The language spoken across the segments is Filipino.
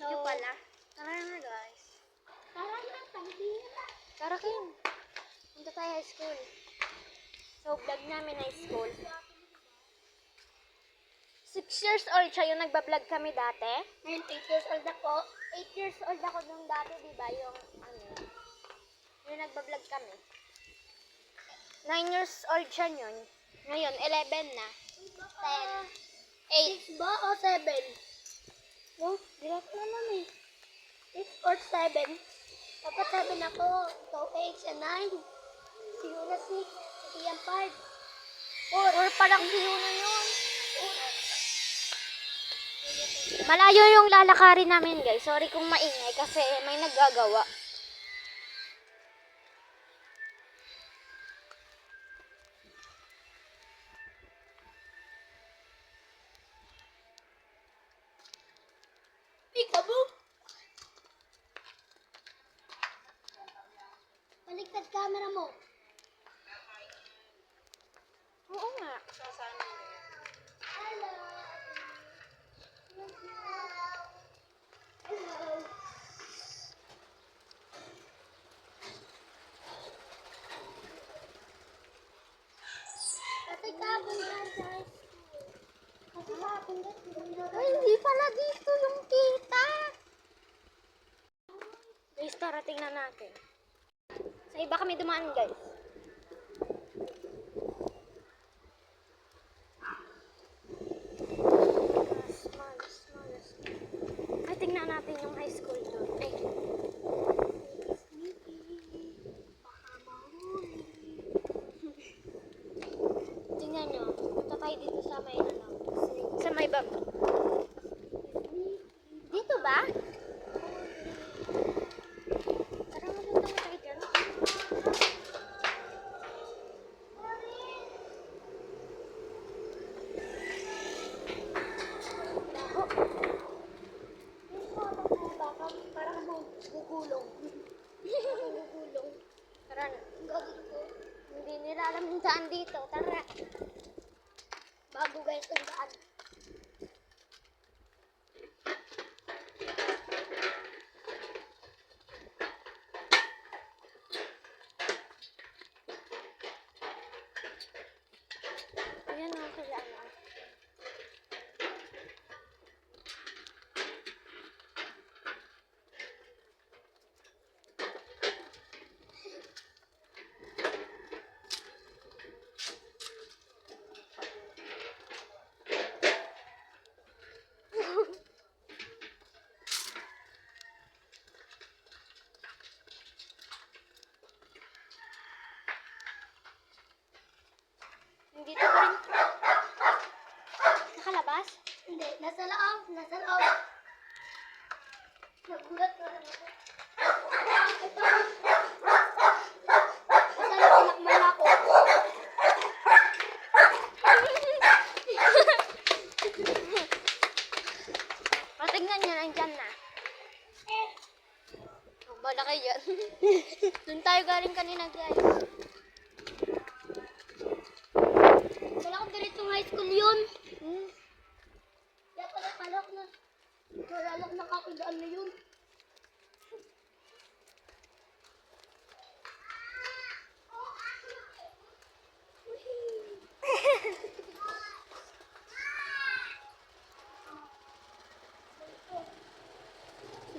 video pala. Tara na guys. Tara na, tangina. Tara Kim. Punta tayo high school. So vlog namin high school. 6 years old siya yung nagbablog kami dati. Ngayon, 8 years old ako. 8 years old ako nung dati, di ba? Yung yung nagbablog kami. 9 years old siya yun. Ngayon, 11 na. 10. 6 ba o 7? Oh, direct naman eh. 6 or 7? Dapat 7 ako. So, 8 siya 9. Si Yuna 6. Si Ian 5. Or parang siyo na yun. Malayo yung lalakarin namin guys. Sorry kung maingay kasi may naggagawa. Peekaboo! Baligtad camera mo. Oo nga. Hello. Hello. Kasi kahapon yan, guys. Kasi kahapon yan. Ay, hindi pala dito yung kita. Guys, tara tingnan natin. Sa iba kami dumaan guys. Ay, tingnan natin yung high school doon. Ay. Tingnan nyo. Punta tayo dito sa may sa may bag. Dito ba? Tara, maganda mo tayo dyan. Parang gugulong. Gugulong. Tara na. Ang gagawin ko. Hindi nila alam yung daan dito. Tara. Bago guys ang daan. Ayan o, kaya ano. Hindi to rin. Nakalabas? Hindi, nasa loob, nasa loob. Nagulat ko lang ako. Ito. Nasa loob, tinakman ako. Patignan nyo, nandyan na. Oh, bala kayo dyan. Doon tayo galing kanina guys. Wala akong diretong high school yun. Kaya pala kalak na. Nalalak na kakidaan na yun.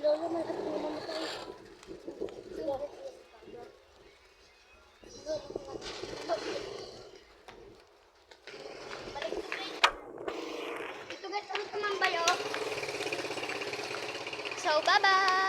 Lolo, malaki na mamatay. Ito guys, ano tumambay oh? So, bye-bye!